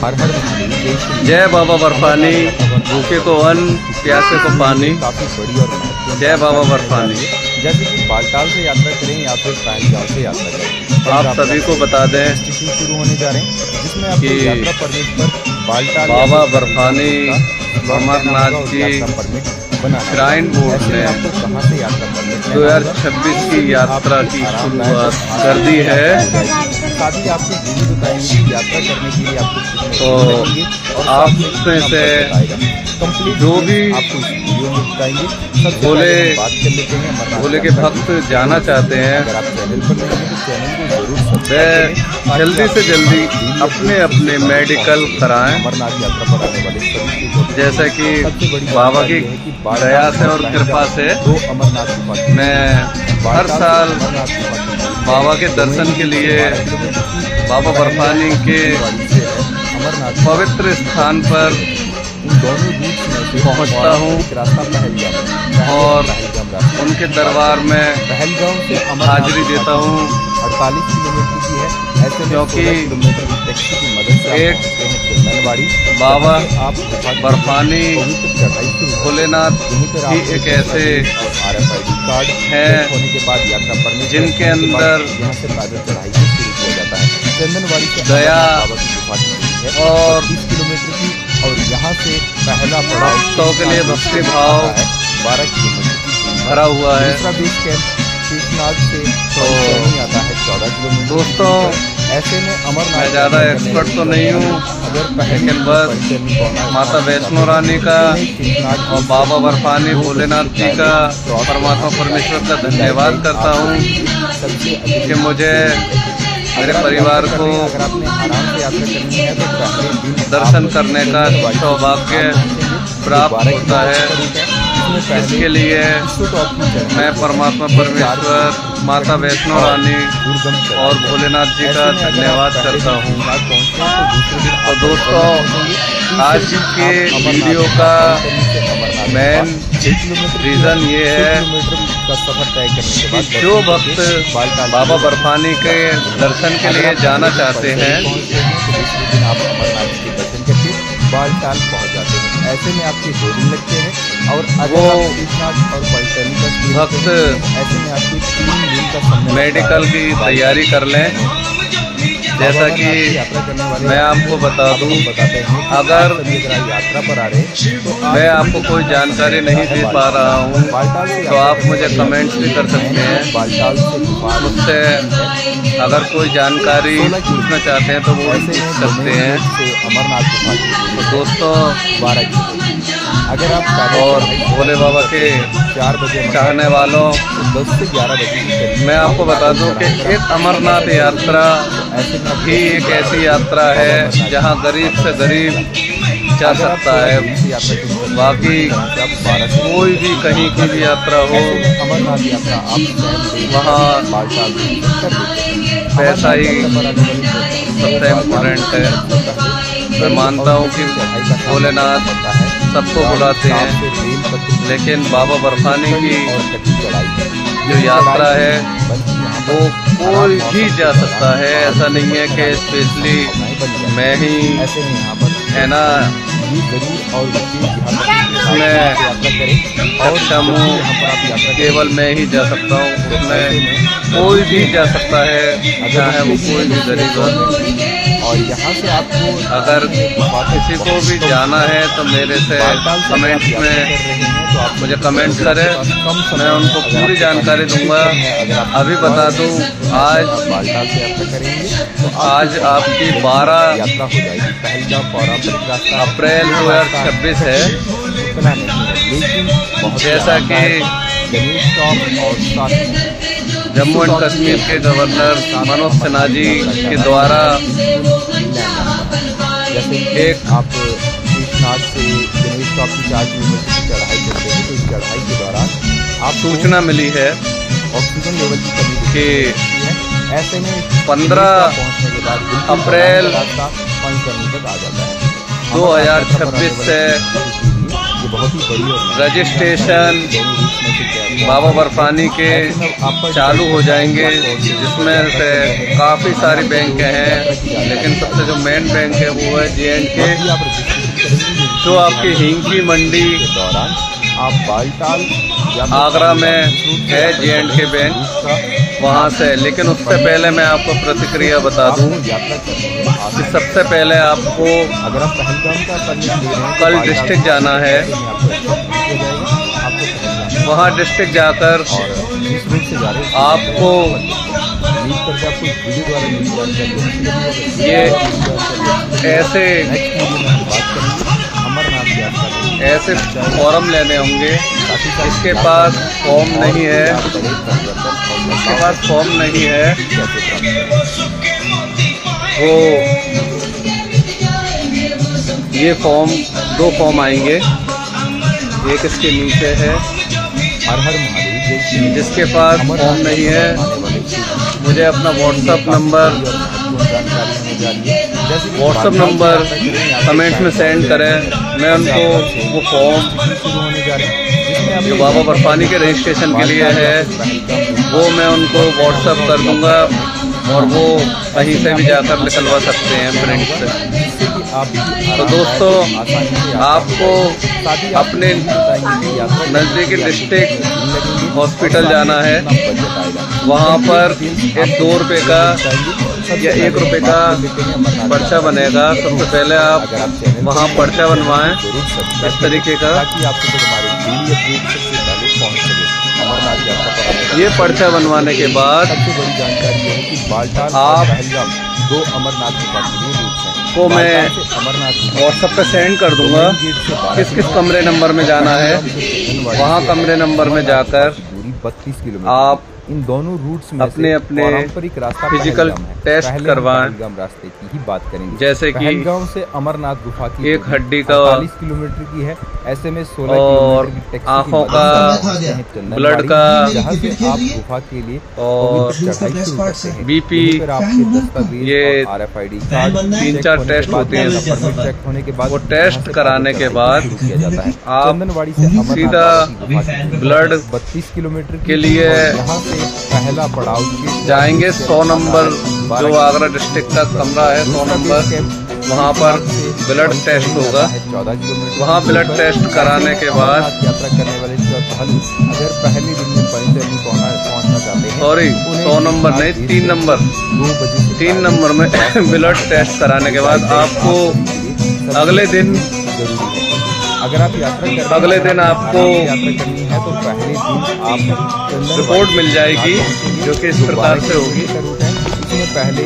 हर हर महादेव। जय बाबा बर्फानी, भूखे को अन्न, प्यासे को पानी। काफी बड़ी और महत्वपूर्ण जय बाबा बर्फानी। जैसे कि बालटाल से यात्रा करें या फिर पहलगाम से यात्रा करें। आप सभी को बता दें स्टेशन शुरू होने जा रहे हैं जिसमें आपको कि यात्रा परमिट पर बालटाल बाबा बर्फानी अमरनाथ जी परमिट बनाना श्राइन बोर्ड ऐसे ने में आपको कहाँ से यात्रा परमिट 2026 की यात्रा की शुरुआत कर दी है। साथ ही आपको ये भी बताएंगे कि यात्रा करने के लिए आपको कितने तो दिन लगेंगे और आप साथ में में से कंप्लीट जो भी आपको इस वीडियो में बताएंगे। सबसे भोले पहले हम बात कर लेते हैं अमरनाथ भोले के यात्रा भक्त जाना चाहते हैं अगर आप चैनल पर नए हैं तो चैनल को जरूर वे सब्सक्राइब करें। जल्दी से जल्दी अपने अपने मेडिकल कराएं। अमरनाथ यात्रा पर आने वाले सभी को जैसे कि सबसे बड़ी बाबा जानकारी की ये है कि बालटाल दया से और कृपा से दो अमरनाथ की बात मैं हर साल बाबा के दर्शन के लिए बाबा बर्फानी के अमरनाथ पवित्र स्थान पर इन दोनों रूट में से पहुंचता हूं रास्ता पहलगाम और रास्ता उनके दरबार में पहलगाम से हाजिरी देता हूँ। 48 किलोमीटर की है। ऐसे में क्योंकि 16 किलोमीटर की टैक्सी की मदद से एक आप पहुंचते हैं चंदनवाड़ी। बाबा आप बर्फानी पवित्र चढ़ाई शुरू होती है। भोलेनाथ यहीं पर ही आप एक ऐसे RFID कार्ड हैं होने के बाद यात्रा परमिट जिनके होने के बाद अंदर यहाँ से पैदल चढ़ाई को शुरू किया जाता है। चंदनवाड़ी से दया अमरनाथ बाबा की गुफा की है और 30 किलोमीटर की और यहाँ से पहला पड़ाव भक्तों के लिए भक्ति भाव 12 किलोमीटर की भरा हुआ है। दूसरा बेस कैंप शेषनाग से तो आता है 14 किलोमीटर। दोस्तों, ऐसे में अमरनाथ मैं ज़्यादा एक्सपर्ट तो नहीं हूँ, लेकिन बस माता वैष्णो रानी का और बाबा बर्फानी भोलेनाथ जी का परमात्मा परमेश्वर का धन्यवाद करता हूँ कि मुझे मेरे परिवार को अगर आपने आराम से यात्रा करनी है तो पहले दिन दर्शन करने का सौभाग्य प्राप्त होता है। इसके लिए मैं परमात्मा परमेश्वर, माता वैष्णो रानी और भोलेनाथ जी का धन्यवाद करता हूँ। तो दोस्तों, आज के वीडियो का मेन रीज़न ये है कि जो भक्त बाबा बर्फानी के दर्शन के लिए जाना चाहते हैं बालटाल पहुंच जाते हैं। ऐसे में आपके 2 दिन लगते हैं और वो भक्त ऐसे में आपके 3 दिन का समय मेडिकल की तैयारी कर लें। जैसा कि मैं आपको बता दूं, अगर यात्रा पर आ रहे तो मैं आपको कोई जानकारी नहीं दे पा रहा हूं तो आप मुझे कमेंट्स भी कर सकते हैं। बालटाल से मुझसे अगर कोई जानकारी पूछना चाहते हैं तो वो पूछ सकते हैं। अमरनाथ तो दोस्तों, 12 अगर आप और भोले बाबा के 4 बजे चाहने वालों, 10 से 11 बजे मैं आपको बता दूं कि एक अमरनाथ यात्रा ही एक ऐसी यात्रा है जहां गरीब से गरीब जा सकता है। बाकी कोई भी कहीं की भी यात्रा हो, अमरनाथ यात्रा आप वहाँ पैसा ही सबसे इम्पोर्टेंट है। मैं मानता हूँ कि भोलेनाथ सबको बुलाते हैं, लेकिन बाबा बर्फानी की जो यात्रा है वो कोई भी जा सकता है। ऐसा नहीं है कि स्पेशली मैं ही है ना इसमें सक्षम हूँ, केवल मैं ही जा सकता हूँ। उसमें कोई भी जा सकता है, चाहे वो कोई भी गरीब हो। और यहाँ से आपको अगर किसी को भी जाना है तो मेरे से कमेंट्स में मुझे कमेंट करें, मैं उनको पूरी जानकारी दूंगा। अभी बता दूं, आज आपकी 12 यात्रा हो जाएगी। पहलगाम पारंपरिक रास्ता अप्रैल 2026 है। लेकिन जैसा कि जम्मू एंड कश्मीर के गवर्नर मनोज सिन्हा जी के द्वारा एक आप शेषनाग से जनरल स्टॉप की 4 किलोमीटर की चढ़ाई करते हैं तो इस चढ़ाई के दौरान आप सूचना मिली है ऑक्सीजन लेवल की कमी कि ऐसे में 15 पहुंचने के बाद अप्रैल रास्ता 5 तक आ जाता है। 2026 से ये बहुत ही बड़ी और रजिस्ट्रेशन दोनों रूट्स में से क्या है। बाबा बर्फानी के ऐसे में आपका चालू हो जाएंगे, जिसमें से काफ़ी सारी बैंक हैं, लेकिन सबसे जो मेन बैंक है वो है J&K, जब भी आप रजिस्ट्रेशन करेंगे जो आपकी हिंकी मंडी के दौरान आप बालटाल या फिर आगरा में है J&K बैंक, वहाँ से। लेकिन उससे पहले मैं आपको प्रतिक्रिया बता दूं यात्रा करनी है कि सबसे पहले आपको अगर आप पहलगाम का परमिट ले रहे हैं कल डिस्ट्रिक्ट जाना है। वहाँ डिस्ट्रिक्ट जाकर और जिस रूट से जा रहे हैं आपको लीव करके आपको वीडियो द्वारा लीव कर ये ऐसे बात करेंगे अमरनाथ यात्रा में ऐसे फॉर्म लेने होंगे। इसके पास फॉर्म नहीं है, इसके पास फॉर्म नहीं है, वो ये फॉर्म 2 फॉर्म आएंगे, एक इसके नीचे है। हर हर महादेव जिसके पास फॉर्म नहीं है मुझे अपना व्हाट्सअप नंबर कमेंट्स में सेंड करें, मैं उनको वो फॉर्म जो बाबा बर्फानी के रजिस्ट्रेशन के लिए है वो मैं उनको व्हाट्सअप कर दूंगा, और वो कहीं से भी जाकर निकलवा सकते हैं प्रिंट से। तो दोस्तों, आपको अपने नज़दीकी डिस्ट्रिक्ट हॉस्पिटल जाना है। वहाँ पर एक 2 रुपये का या 1 रुपये का पर्चा बनेगा। सबसे पहले आप वहाँ पर्चा बनवाएं इस तरीके का। ये पर्चा बनवाने के बाद सबसे बड़ी जानकारी है कि बालटाल आप पहलगाम 2 अमरनाथ के पास के लिए रूट्स हैं को मैं अमरनाथ व्हाट्सएप पे सेंड कर दूंगा किस किस कमरे नंबर में जाना है। वहाँ कमरे नंबर में जाकर दूरी 32 किलोमीटर आप इन दोनों रूट्स में अपने से अपने पारंपरिक रास्ता फिजिकल पहलगाम है। टेस्ट पहले हम करवाएं। पहलगाम रास्ते की ही बात करेंगे। जैसे कि पहलगाम से अमरनाथ गुफा की एक दूरी हड्डी का 48 किलोमीटर की है। ऐसे में 16 और किलोमीटर की टैक्सी आँखों की का, मदद से चंदनवाड़ी, ब्लड का, जहाँ से आप गुफा के लिए और पवित्र चढ़ाई शुरू करते हैं। BP, वहीं पर आपके दस्तावेज ये और RFID कार्ड 3-4 टेस्ट होते हैं। परमिट चेक होने के बाद वो टेस्ट कराने के बाद किया जाता है। आप चंदनवाड़ी से अमरनाथ सीधा गुफा की ब्लड 32 किलोमीटर के लिए यहाँ से पहला पड़ाव जाएंगे 100 नंबर जो आगरा डिस्ट्रिक्ट का कमरा है 100 नंबर, वहाँ पर ब्लड टेस्ट होगा। 14 किलोमीटर वहाँ ब्लड टेस्ट कराने के बाद यात्रा करने वाले श्रद्धालु अगर पहले दिन में पंचतरणी पहुंचना चाहते हैं, सॉरी 100 नंबर नहीं 3 नंबर 2 बजे 3 नंबर में ब्लड टेस्ट कराने के बाद आपको अगले दिन जरूरी है। अगर आप यात्रा कर अगले दिन आपको यात्रा करनी है तो पहले दिन आप रिपोर्ट मिल जाएगी जो कि इस प्रकार से होगी। इसमें पहले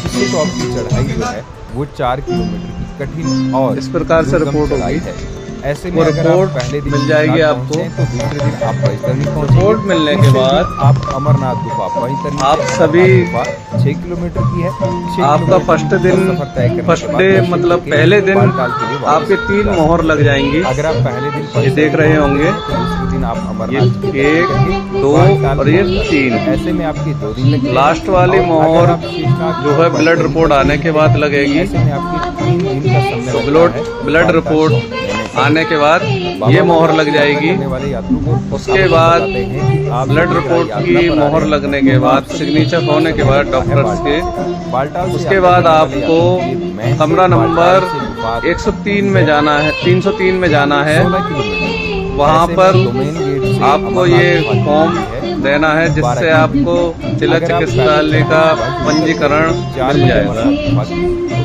किसी टॉप की चढ़ाई जो है वो 4 किलोमीटर की कठिन और इस प्रकार से दुर्गम रिपोर्ट चढ़ाई होगी। है। ऐसे वो में अगर रिपोर्ट आप पहले दिन मिल जाएगी आपको। तो दूसरे दिन आप पंचतरणी पहुंचेंगे। रिपोर्ट मिलने के बाद आप अमरनाथ गुफा पंचतरणी आप से सभी अमरनाथ गुफा 6 किलोमीटर की है। 6 आपका किलोमीटर फर्स्ट का दिन सफर तय करने फर्स्ट के बाद डे दर्शन मतलब करके पहले दिन बालटाल के लिए वापस आपके 3 जा मोहर लग जाएंगी। अगर आप पहले दिन ये देख रहे होंगे, तो दूसरे दिन आप ये अमरनाथ के 1 2 बालटाल और ये पहुंच 3 जाते हैं। ऐसे में आपकी 2 दिन लगेंगे। लास्ट वाली और मोहर अगर आप शेषनाग जो है ब्लड रिपोर्ट आने के बाद लगेगी। ऐसे में आपकी 3 दिन का समय तो लगता है ब्लड बालटाल रिपोर्ट पहुंचने में। आने के बाद ये मोहर लग जाएगी। करने वाले यात्रियों को उसके आप बाद बताते हैं कि आप ब्लड रिपोर्ट यात्रा की पर आ रहे मोहर हैं। लगने के बाद सिग्नेचर होने के बाद डॉक्टर्स के बालटाल से उसके यात्रा बाद करने वाले आपको यात्रियों के मेन कमरा से नंबर बालटाल से गुफा 103 में जाना है, 303 में जाना है। 16 किलोमीटर। वहाँ ऐसे पर में डोमेन गेट से आपको अमरनाथ ये गुफा की फॉर्म दूरी है देना है 12 जिससे किलोमीटर। आपको जिला अगर आप चिकित्सालय का पंजीकरण 4 मिल जाएगा। तो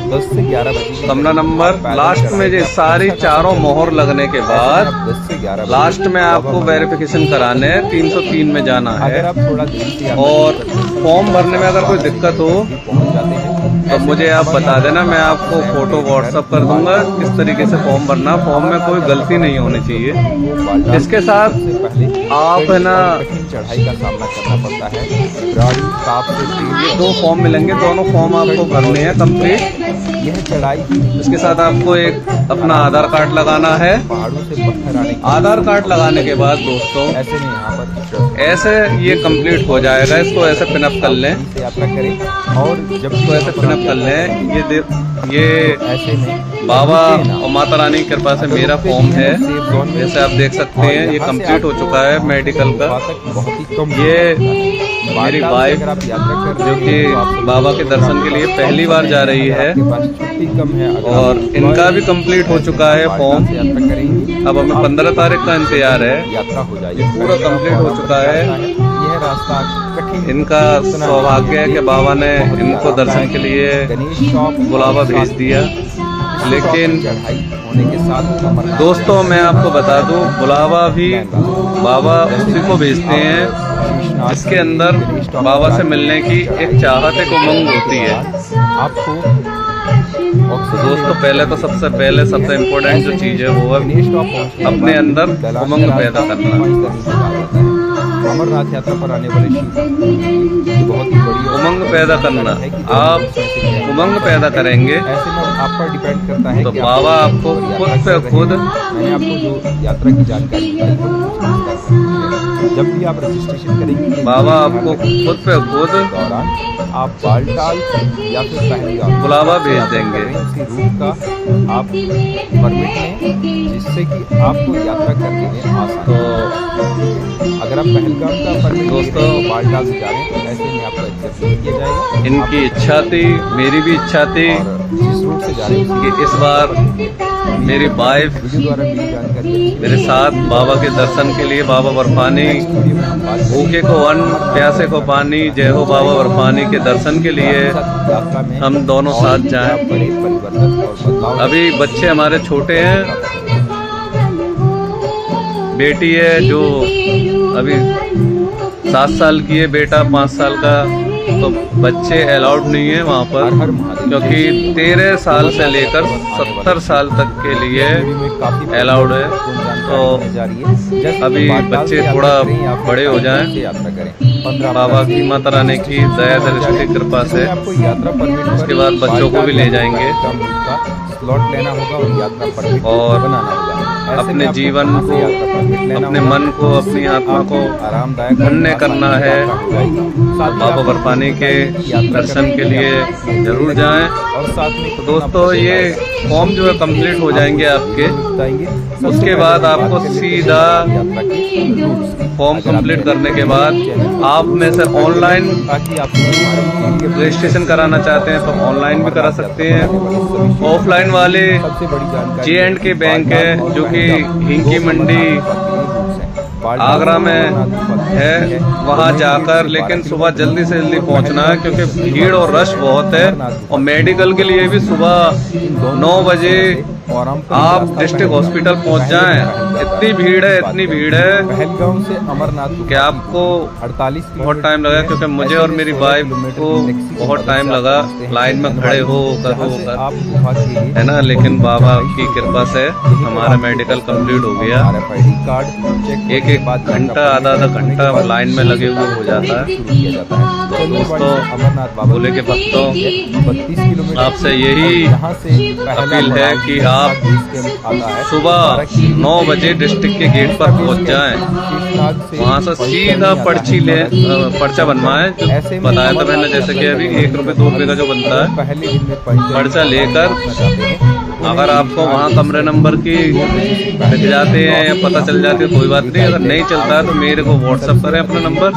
10 से 11 बजे कमरा नंबर लास्ट में ये सारी चारों मोहर लगने के बाद 10 से 11 लास्ट में आपको वेरिफिकेशन कराने 303 में जाना अगर है। आप थोड़ा देरी से और फॉर्म भरने में अगर कोई दिक्कत हो पहुंच जाते हैं तो मुझे आप बता देना, मैं आपको फोटो व्हाट्सअप कर दूंगा किस तरीके से फॉर्म भरना। फॉर्म में कोई गलती नहीं होनी चाहिए। इसके साथ आप है ना चढ़ाई का सामना करना पड़ता है। गाड़ी ताप से तेज, 2 फॉर्म मिलेंगे, दोनों फॉर्म आपको भरने हैं कंप्लीट। यह चढ़ाई इसके साथ आपको एक अपना आधार कार्ड लगाना है। पहाड़ों से पत्थर आने की, आधार कार्ड लगाने के बाद दोस्तों ऐसे नहीं यहाँ पर ऐसे ये कंप्लीट हो जाएगा। इसको ऐसे पिनअप कर लें, से यात्रा करें और जब इसको ऐसे पिनअप कर लें। ये ऐसे नहीं बाबा और माता रानी की कृपा से मेरा फॉर्म है, जैसे आप देख सकते हैं ये कंप्लीट हो चुका है मेडिकल का। बहुत ही कम ये मेरी वाइफ जो कि बाबा के दर्शन के लिए पहली बार जा रही है छुट्टी कम है और इनका भी कंप्लीट हो चुका है फॉर्म। यात्रा करेंगी, अब हमें 15 तारीख का इंतजार है। यात्रा हो जाएगी, पूरा कंप्लीट हो चुका है। यह रास्ता कठिन, इनका सौभाग्य है कि बाबा ने इनको दर्शन के लिए गणेश चौक बुलावा भेज दिया। लेकिन चढ़ाई होने के साथ दोस्तों मैं आपको बता दूं, बुलावा भी बाबा उसी को भेजते हैं जिसके अंदर बाबा से मिलने की एक चाहत, एक उमंग होती है। आपको दोस्तों पहले तो सबसे इम्पोर्टेंट जो चीज़ है वो है अपने अंदर उमंग पैदा करना। अमरनाथ यात्रा पर आने वाले शिव बहुत ही बड़ी उमंग पैदा करना। आप उमंग पैदा करेंगे ऐसे में आप पर डिपेंड करता है तो कि बाबा आपको खुद पे खुद, मैंने आपको जो यात्रा की जानकारी बताई है, जब भी आप रजिस्ट्रेशन करेंगे बाबा आपको खुद पे खुद दौरान आप बालटाल या फिर पहलगाम बुलावा भेज देंगे। उसी रूट का आप परमिट लें जिससे कि आपको यात्रा करने में आसान। तो अगर आप पहलगाम का परमिट दोस्तों बालटाल से जा रहे हैं तो ऐसे में आपका एक्सेप्ट नहीं किया जाएगा। इनकी इच्छा थी, मेरी भी इच्छा थी और जिस रूट से जा रहे हैं कि इस बार मेरी वाइफ वीडियो द्वारा मिली जानकारी मेरे साथ बाबा के दर्शन के लिए, बाबा बर्फानी भूखे को अन्न प्यासे को पानी, जय हो बाबा बर्फानी के दर्शन के लिए हम दोनों साथ जाएं। बड़े परिवर्तन और बदलाव अभी बच्चे हमारे छोटे हैं, बेटी है जो अभी 7 साल की है, बेटा 5 साल का। तो बच्चे अलाउड नहीं है वहाँ पर, क्योंकि 13 साल से लेकर 70 साल तक के लिए अलाउड है। तो अभी बच्चे थोड़ा बड़े हो जाएं, बाबा की माता रानी की दया दृष्टि कृपा से उसके बाद बच्चों को भी ले जाएंगे स्लॉट लेना होगा और यात्रा परमिट और बनाना होगा। अपने जीवन को, अपने मन को, अपनी आत्मा को आरामदायक धन्य करना है। बाबा बर्फानी के दर्शन के लिए जरूर जाएं। और साथ में तो दोस्तों ये फॉर्म जो है कंप्लीट हो जाएंगे आपके, उसके बाद आपको सीधा फॉर्म कंप्लीट करने के बाद आप में से ऑनलाइन रजिस्ट्रेशन कराना चाहते हैं तो ऑनलाइन भी करा सकते हैं। ऑफलाइन वाले J&K बैंक है जो कि हिंकी मंडी आगरा में है, वहाँ जाकर लेकिन सुबह जल्दी से जल्दी पहुँचना है क्योंकि भीड़ और रश बहुत है। और मेडिकल के लिए भी सुबह 9 बजे आप डिस्ट्रिक्ट हॉस्पिटल पहुँच जाएं। इतनी भीड़ है पहलगाम से अमरनाथ कि आपको 48 बहुत टाइम लगा, क्योंकि मुझे और मेरी वाइफ को बहुत टाइम लगा लाइन में खड़े हो कर है ना। लेकिन बाबा की कृपा से हमारा मेडिकल कंप्लीट हो गया। एक घंटा आधा घंटा लाइन में लगे हुए हो जाता है। तो दोस्तों भोले के भक्तों, 32 किलोमीटर आपसे यही अपील है कि आप सुबह 9 बजे डिस्ट्रिक्ट के गेट पर पहुंच जाएं। वहां से सीधा पर्चा बनवाएं, जो बताया था मैंने, जैसे कि अभी 1 रुपये 2 रुपये का जो बनता है पर्चा लेकर अगर आपको वहाँ कमरे नंबर की दिख जाते हैं या पता चल जाती है कोई बात नहीं। अगर नहीं चलता है तो मेरे को व्हाट्सअप करें अपना नंबर,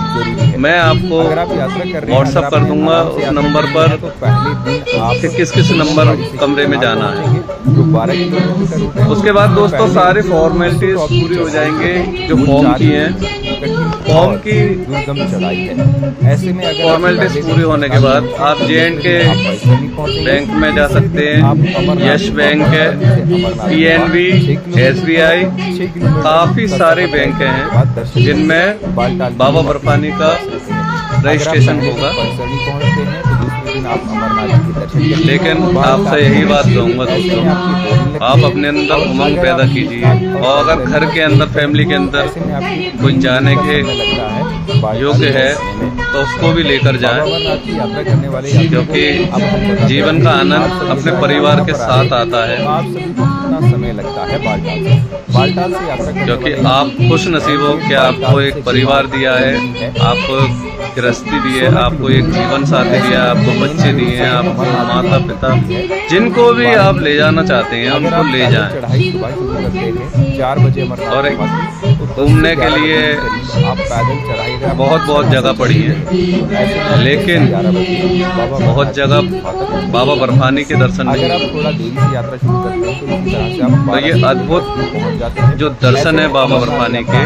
मैं आपको व्हाट्सअप कर दूंगा उस नंबर पर कि किस नंबर कमरे में जाना है। उसके बाद दोस्तों सारी फॉर्मेलिटीज पूरी हो जाएंगे जो फॉर्म की हैं। फॉर्म की दुर्गम चढ़ाई है, ऐसे में अगर फॉर्मेलिटीज पूरी होने के बाद आप J&K बैंक में जा सकते हैं, यश बैंक है, PNB, SBI, काफी सारे बैंक हैं जिनमें बाबा बर्फानी का रजिस्ट्रेशन होगा। पहुंचते हैं तो दूसरे दिन आप अमरनाथ की लेकिन आपसे यही बात कहूँगा दोस्तों, आप अपने अंदर उमंग पैदा कीजिए, और अगर घर के अंदर, फैमिली के अंदर कोई जाने के योग्य है तो उसको भी लेकर जाएं, क्योंकि जीवन का आनंद अपने परिवार के साथ आता है। समय लगता है बालटाल से यात्रा, क्योंकि आप खुश नसीब हो कि आपको एक परिवार दिया है, आपको गृहस्थी दी है, आपको एक जीवन साथी दिया है, आपको बच्चे दिए हैं, आपको माता पिता, जिनको भी आप ले जाना चाहते हैं उनको ले जाएं। 4 बजे और घूमने के लिए आप पैदल चढ़ाई बहुत जगह पड़ी है, लेकिन बहुत जगह बाबा बर्फानी के दर्शन नहीं। अगर आप थोड़ा देरी से यात्रा शुरू करते हैं तो ये अद्भुत जो दर्शन है बाबा बर्फानी के,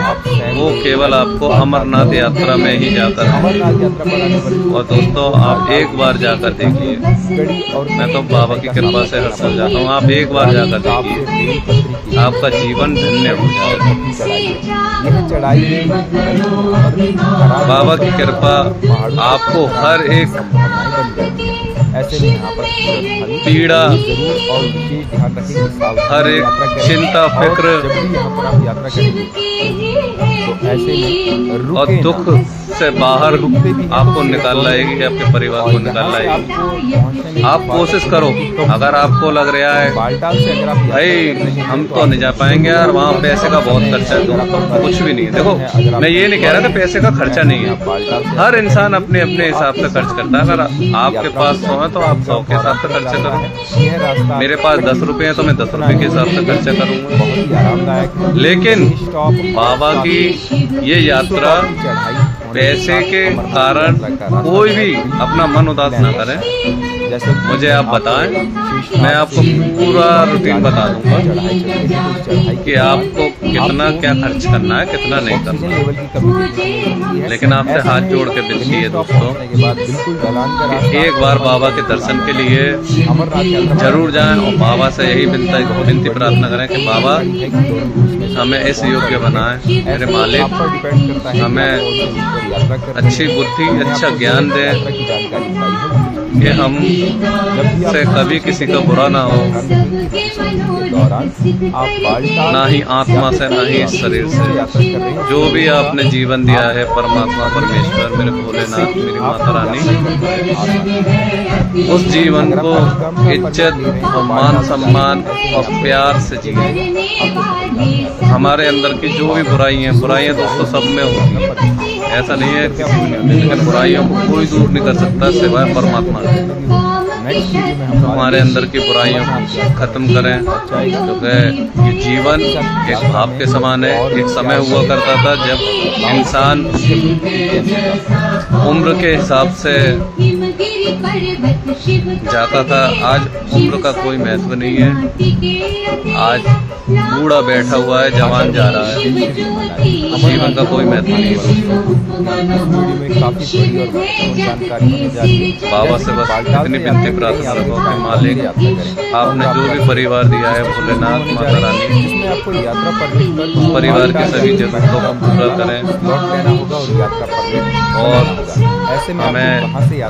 वो केवल आपको अमरनाथ यात्रा में ही जाकर है। और दोस्तों, आप एक बार जाकर देखिए, मैं तो बाबा की कृपा से हर साल जाता हूँ, आप एक बार जाकर देखिए, आपका जीवन धन्य हो जाएगा। बाबा की कृपा आपको हर एक ऐसे में यहाँ पर पीड़ा, और विशेष ध्यान रखें, हर एक चिंता फिक्र यहाँ पर आप यात्रा करेंगे तो ऐसे में और दुख से बाहर आपको निकाल लाएगी, आपके परिवार को निकाल लाएगी। आप कोशिश करो, अगर आपको लग रहा है भाई हम तो नहीं जा पाएंगे यार, वहाँ पैसे का बहुत खर्चा है, तो कुछ भी नहीं है। देखो, मैं ये नहीं कह रहा कि पैसे का खर्चा नहीं है, हर इंसान अपने अपने हिसाब से खर्च करता है। अगर आपके पास 100 है तो आप 100 के हिसाब से खर्चा करो, मेरे पास 10 रुपये है तो मैं 10 रुपये के हिसाब से खर्चा करूँगा। लेकिन बाबा की ये यात्रा पैसे के कारण कोई भी अपना मन उदास ना करे। मुझे आप बताएं, मैं आपको पूरा रूटीन बता दूंगा कि आपको कितना क्या खर्च करना है, कितना नहीं करना। लेकिन आपसे हाथ जोड़ के विनती है दोस्तों कि एक बार बाबा के दर्शन के लिए जरूर जाएं, और बाबा से यही विनती प्रार्थना करें कि बाबा हमें इस योग्य बनाएं, मेरे मालिक हमें अच्छी बुद्धि, अच्छा ज्ञान दें कि हम से कभी किसी का बुरा ना हो, ना ही आत्मा से, ना ही इस शरीर से। जो भी आपने जीवन दिया है परमात्मा परमेश्वर, मेरे भोलेनाथ, मेरी माता रानी, उस जीवन को इज्जत और मान सम्मान और प्यार से जिए। हमारे अंदर की जो भी बुराइयाँ दोस्तों सब में होती हैं, ऐसा नहीं है किसी में नहीं होती, लेकिन बुराइयों को कोई दूर नहीं कर सकता सिवाय परमात्मा। हमारे अंदर की बुराइयों को खत्म करें, क्योंकि ये जीवन एक भाप के समान है। एक समय हुआ करता था जब इंसान उम्र के हिसाब से जाता था, आज उम्र का कोई महत्व नहीं है। आज बूढ़ा बैठा हुआ है, जवान जा रहा है, जीवन का कोई महत्व नहीं है। बाबा से बस इतनी विनती प्रार्थना रखो कि मालिक आपने जो भी परिवार दिया है, भोलेनाथ, माता रानी, परिवार की सभी जरूरतों को पूरा करें, और हमें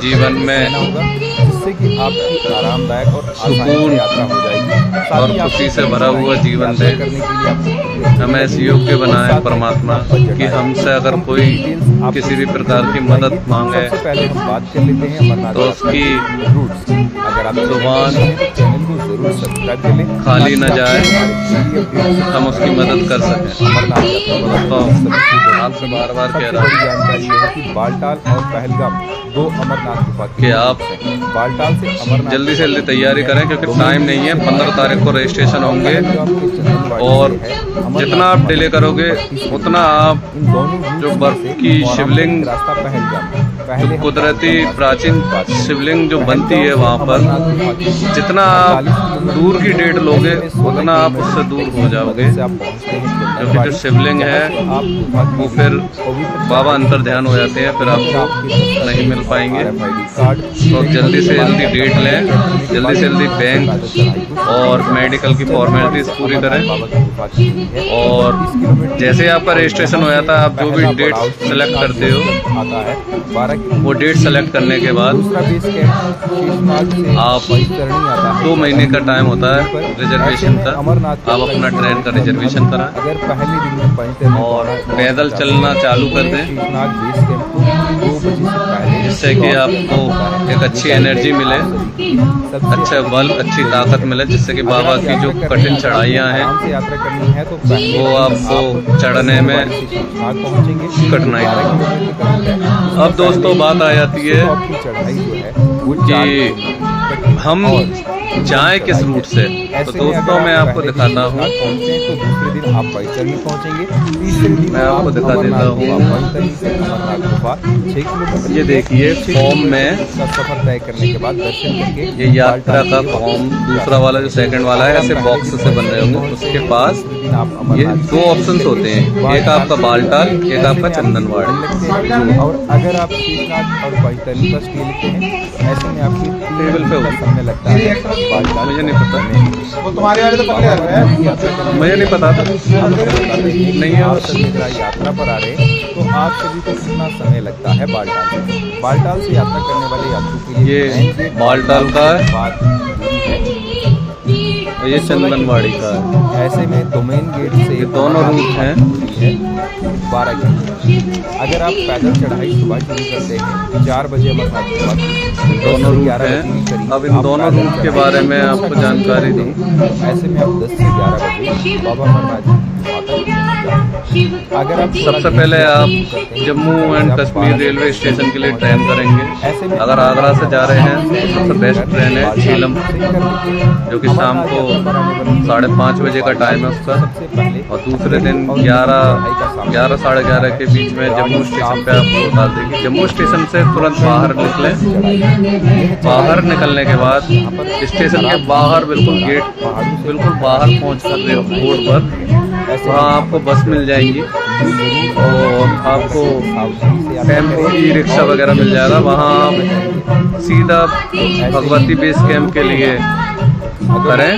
जीवन में सुकून और खुशी से भरा हुआ जीवन दे। हमें इस योग्य बनाए परमात्मा कि हमसे अगर कोई किसी भी प्रकार की मदद मांगे तो उसकी जुबान खाली न जाए, हम उसकी मदद कर सकें। तो आपसे बार कह रहा हूँ बालटाल और पहलगाम 2 अमरनाथ कि आप बालटाल से अमरनाथ जल्दी से जल्दी तैयारी करें, क्योंकि टाइम नहीं है। 15 तारीख को रजिस्ट्रेशन होंगे, और जितना आप डिले करोगे उतना आप जो बर्फ की शिवलिंग, जो कुदरती प्राचीन शिवलिंग जो बनती है वहाँ पर, जितना आप दूर की डेट लोगे उतना आप उससे दूर हो जाओगे। क्योंकि जो शिवलिंग है वो फिर बाबा अंतर ध्यान हो जाते हैं, फिर आपको नहीं मिल पाएंगे। तो जल्दी से जल्दी डेट लें, जल्दी से जल्दी बैंक और मेडिकल की फॉर्मेलिटीज पूरी करें। और जैसे आपका रजिस्ट्रेशन हो जाता है, आप जो भी डेट सेलेक्ट करते हो वो डेट सेलेक्ट करने के बाद आप 2 महीने का टाइम होता है रिजर्वेशन का, आप अपना ट्रेन का रिजर्वेशन कराएं और पैदल चलना चालू कर दें, जिससे कि आपको एक अच्छी एनर्जी मिले, अच्छा बल, अच्छी ताकत मिले, जिससे कि बाबा की जो कठिन चढ़ाइयाँ हैं वो आपको चढ़ने में कठिनाई हो। अब दोस्तों बात आ जाती है कि हम जाएं किस रूट से। तो दोस्तों मैं आपको दिखाता हूँ, मैं आपको दिखा देता हूँ। ये देखिए फॉर्म में सफर तय करने के बाद दर्शन करके ये यात्रा का फॉर्म, दूसरा वाला जो सेकंड वाला है ऐसे बॉक्स से बन रहे होंगे, उसके पास ये 2 ऑप्शंस होते हैं, एक आपका बालटाल, एक आपका चंदनवाड़ी। और अगर आप शेषनाग और बैतरणी का स्टे लेते हैं तो ऐसे में आपकी टेबल पे समय लगता है। मुझे नहीं पता, वो तुम्हारे वाले तो पकड़े हैं, मुझे नहीं पता था, नहीं है। आप सभी यात्रा पर आ रहे हैं तो आप सभी को कितना समय लगता है बालटाल से। बालटाल से यात्रा करने वाले यात्रियों के लिए ये बालटाल का है और ये चंदनवाड़ी का है। ऐसे में डोमेन गेट से ये दोनों रूट हैं 12 किलोमीटर। अगर आप पैदल चढ़ाई सुबह शुरू करते हैं 4 बजे अमरनाथ के बाद, दोनों रूट हैं। अब इन दोनों रूट के बारे में आपको जानकारी दूँ। ऐसे में आप 10 से 11 बजे बाबा अमरनाथ जी अगर आप सबसे पहले आप Jammu and Kashmir railway station के लिए ट्रेन करेंगे। अगर आगरा से जा रहे हैं तो सबसे बेस्ट ट्रेन है झीलम, जो कि शाम को 5:30 बजे का टाइम है उसका। और दूसरे दिन 11 साढ़े 11 के बीच में जम्मू स्टेशन पे आपको उतार देगी। जम्मू स्टेशन से तुरंत बाहर निकलें। बाहर निकलने के बाद स्टेशन के बाहर बिल्कुल गेट बिल्कुल बाहर पहुँच कर बोर्ड पर वहाँ आपको बस मिल जाएगी और आपको टेम्पो, ई रिक्शा वगैरह मिल जाएगा। वहाँ आप सीधा भगवती बेस कैंप के लिए करें,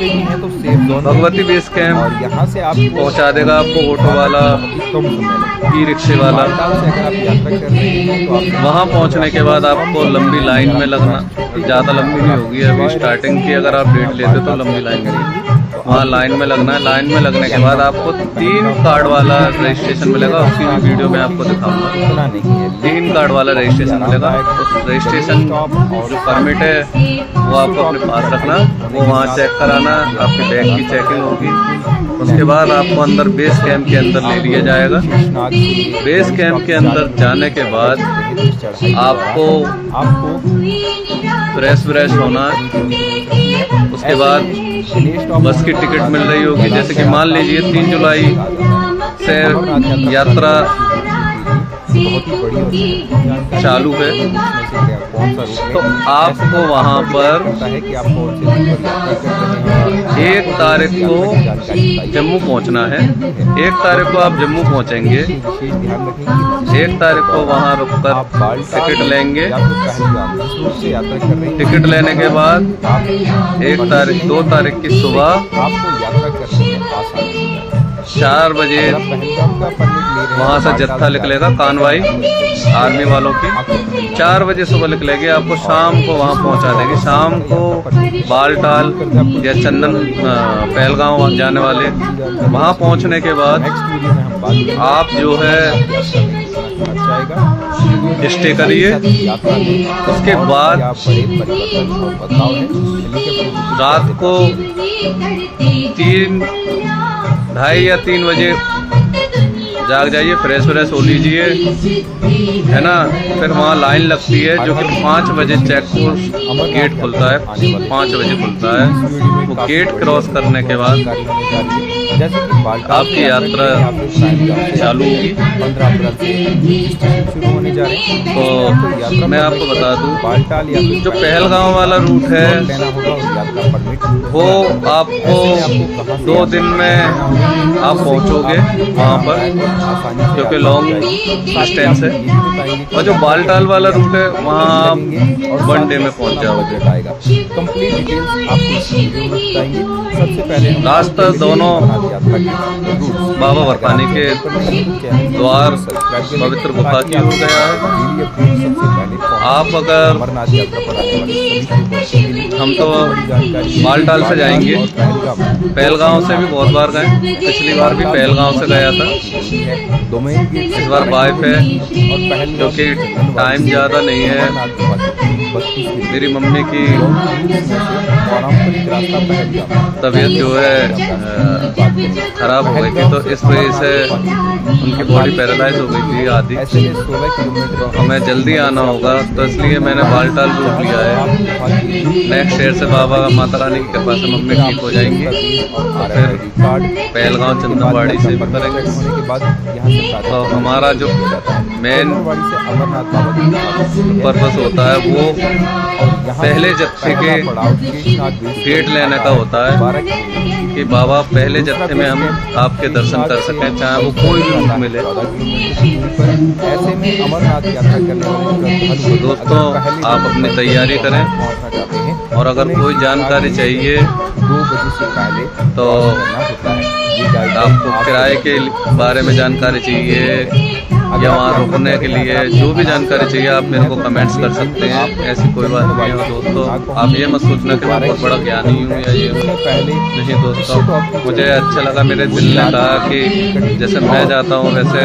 भगवती बेस कैंप यहाँ से आप पहुँचा देगा आपको ऑटो वाला, ई रिक्शे वाला। वहाँ पहुँचने के बाद आपको लंबी लाइन में लगना, ज़्यादा लंबी नहीं होगी अभी स्टार्टिंग की, अगर आप डेट लेते तो लंबी लाइन में वहाँ लाइन में लगना है। लाइन में लगने के बाद आपको 3 कार्ड वाला रजिस्ट्रेशन मिलेगा, उसी वीडियो में आपको दिखाऊंगा। 3 कार्ड वाला रजिस्ट्रेशन मिलेगा। उस रजिस्ट्रेशन जो परमिट है वो आपको अपने पास रखना, वो वहाँ चेक कराना, आपके बैग की चेकिंग होगी। उसके बाद आपको अंदर बेस कैंप के अंदर ले लिया जाएगा। बेस कैंप के अंदर जाने के बाद आपको फ्रेश होना है। उसके बाद बस की टिकट मिल रही होगी। जैसे कि मान लीजिए 3 जुलाई से यात्रा चालू है तो आपको वहाँ पर 1 तारीख को जम्मू पहुँचना है। 1 तारीख को आप जम्मू पहुँचेंगे। 1 तारीख को वहाँ रुककर टिकट लेंगे। टिकट लेने के बाद 2 तारीख की सुबह 4 बजे वहाँ से जत्था निकलेगा, कानवाई आर्मी वालों की 4 बजे सुबह निकलेगी, आपको शाम को वहाँ पहुँचा देगी। शाम को बालटाल या चंदन पहलगांव जाने वाले वहाँ पहुँचने के बाद आप जो है स्टे करिए। उसके बाद रात को 2:30 या 3 बजे जाग जाइए, फ्रेश हो लीजिए, है ना। फिर वहाँ लाइन लगती है जो कि 5 बजे चेक पोस्ट गेट खुलता है, 5 बजे खुलता है। वो गेट क्रॉस करने के बाद जैसे कि बालटाल आपकी यात्रा चालू होगी। 15 अप्रैल से स्टेशन शुरू होने जा रहे हैं। तो मैं आपको बता दूं, बालटाल या जो पहलगांव वाला रूट है लेना होगा और यात्रा परमिट वो आपको 2 दिन में आप पहुंचोगे वहाँ पर, क्योंकि लॉन्ग डिस्टेंस है। और जो बालटाल वाला रूट है वहाँ आप 1 डे में पहुँच जाओगे। कंप्लीट डिटेल्स आपको इस वीडियो में बताएंगे। सबसे पहले हम रास्ता दोनों यात्रा के रूट बाबा बर्फानी के द्वार पवित्र गुफा की ओर गया है। आप अगर अमरनाथ यात्रा पर आने वाले सभी के लिए हम तो बालटाल से जाएंगे, पहलगांव से भी बहुत बार गए, पिछली बार भी पहलगांव से गया था। डोमेन गेट इस बार बाय पे और पहल क्योंकि टाइम ज़्यादा नहीं है। मेरी मम्मी की पारंपरिक रास्ता पहलगाम तबीयत जो है ख़राब हो गई थी, तो इस वजह से उनकी बॉडी पैरालाइज हो गई थी आधी। ऐसे में 16 किलोमीटर तो हमें जल्दी आना होगा, तो इसलिए मैंने बालटाल रूट लिया है। नेक्स्ट ईयर से बाबा माता रानी की कृपा से मम्मी ठीक हो जाएंगी, और फिर पहलगांव चंदनवाड़ी से भी करेंगे। तो हमारा जो मेन पर्पस होता है वो पहले जत्थे के डेट लेने का होता है कि बाबा पहले जत्थे में हम आपके दर्शन कर सकें, चाहे वो कोई भी रूप मिले। ऐसे में अमरनाथ यात्रा करने वाले तो दोस्तों आप अपनी तैयारी करें, और अगर कोई जानकारी चाहिए 2 बजे से पहले तो आपको किराए के बारे में जानकारी चाहिए या वहाँ रुकने के लिए जो भी जानकारी चाहिए आप मेरे को कमेंट्स कर सकते हैं। ऐसी कोई बात नहीं है दोस्तों, आप ये मत सोचना कि मैं बहुत बड़ा ज्ञानी हूँ या ये नहीं। दोस्तों मुझे अच्छा लगा, मेरे दिल ने कहा कि जैसे मैं जाता हूँ वैसे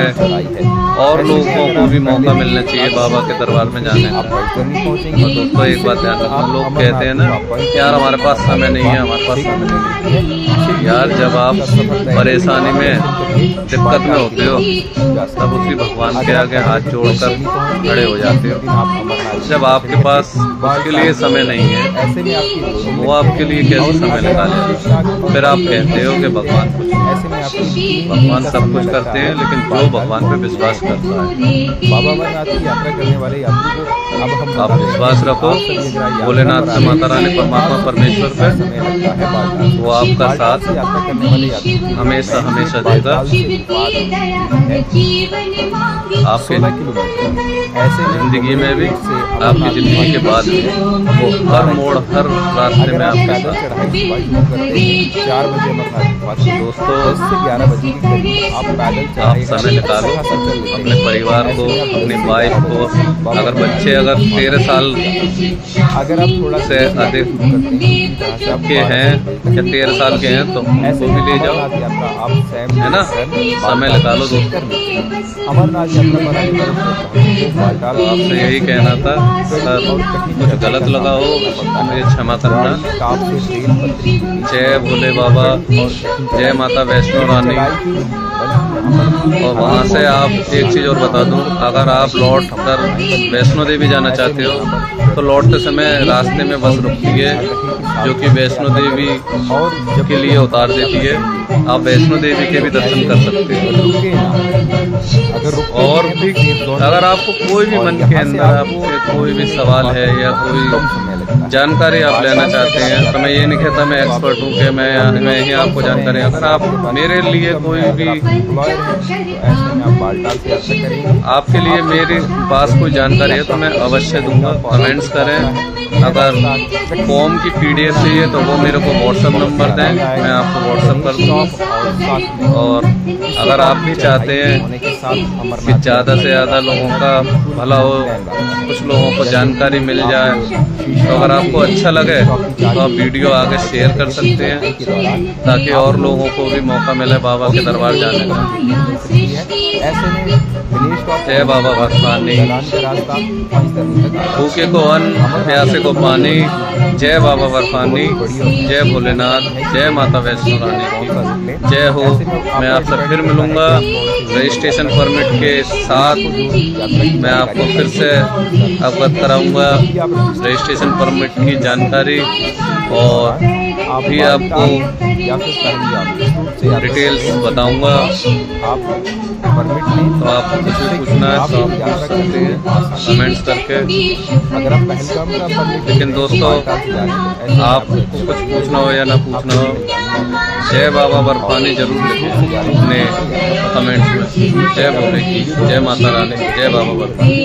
और लोगों को भी मौका मिलना चाहिए बाबा के दरबार में जाने का। और दोस्तों एक बात ध्यान रखना, लोग कहते हैं ना यार हमारे पास समय नहीं है, हमारे पास समय नहीं है। यार जब आप परेशानी में दिक्कत में होते हो तब उसी भगवान के आगे हाथ जोड़कर खड़े हो जाते हो। जब आपके पास उसके लिए समय नहीं है, वो आपके लिए कैसे समय निकाले? फिर आप कहते हो कि भगवान सब कुछ करते हैं, लेकिन जो भगवान पे विश्वास करता है। बाबा अमरनाथ की यात्रा करने वाले यात्री को अब हम आप विश्वास रखो भोलेनाथ से, माता रानी परमात्मा परमेश्वर पे, वो आपका साथ यात्रा करने वाले यात्री हमेशा हमेशा देगा। आपके 16 किलोमीटर ऐसे जिंदगी में भी, आपकी जिंदगी के बाद भी, वो हर मोड़ हर रास्ते में आपके साथ। 4 बजे दोस्तों 10 से 11 बजे के करीब आप पैदल आप समय निकालो अपने परिवार को, अपनी वाइफ को, अगर बच्चे अगर 13 साल अगर आप थोड़ा से अधिक के हैं या 13 साल के हैं तो उनको भी ले जाओ, है ना। समय निकालो दोस्तों। अमरनाथ यात्रा आपसे यही कहना था, सर कुछ गलत लगा हो मुझे क्षमा करना। जय भोले बाबा, जय माता वैष्णो रानी। और वहाँ से आप एक चीज़ और बता दूँ, अगर आप लौट कर वैष्णो देवी जाना चाहते हो तो लौटते समय रास्ते में बस रुकती है जो कि वैष्णो देवी के लिए उतार देती है। आप वैष्णो देवी के भी दर्शन कर सकते हो। और भी अगर आपको कोई भी मन के अंदर आपके कोई भी सवाल है या कोई जानकारी आप लेना चाहते हैं, तो मैं ये नहीं कहता मैं एक्सपर्ट हूँ कि मैं ही आपको जानकारी। अगर आप मेरे लिए कोई भी आपके लिए मेरे पास कोई जानकारी है तो मैं अवश्य दूंगा। कमेंट्स करें। अगर फॉर्म की PDF चाहिए तो वो मेरे को व्हाट्सएप नंबर दें, मैं आपको व्हाट्सएप कर दूँगा। और अगर आप भी चाहते हैं कि ज़्यादा से ज़्यादा लोगों का भला हो, कुछ लोगों को जानकारी मिल जाए, तो अगर आपको अच्छा लगे तो आप वीडियो आगे शेयर कर सकते हैं ताकि और लोगों को भी मौका मिले बाबा के दरबार जाने का। जय बाबा बर्फानी, भूखे को अन्न प्यासे को पानी। जय बाबा बर्फानी, जय भोलेनाथ, जय माता वैष्णो रानी की जय हो। मैं आपसे फिर मिलूँगा रजिस्ट्रेशन परमिट के साथ। मैं आपको फिर से अवगत कराऊँगा रजिस्ट्रेशन परमिट की जानकारी और आप भी बालटाल आपको या फिर पहली यात्रा से यात्रा डिटेल्स करें, बताऊंगा। आप परमिट लें। तो आपको कुछ भी पूछना है तो आप पूछ सकते हैं कमेंट्स करके। अगर आप पहलगाम का परमिट लेकिन दोस्तों, आपको आपको कुछ पूछना हो या ना पूछना हो, जय बाबा बर्फानी जरूर लिखें अपने कमेंट्स में। जय भोले की, जय माता रानी, जय बाबा बर्फानी।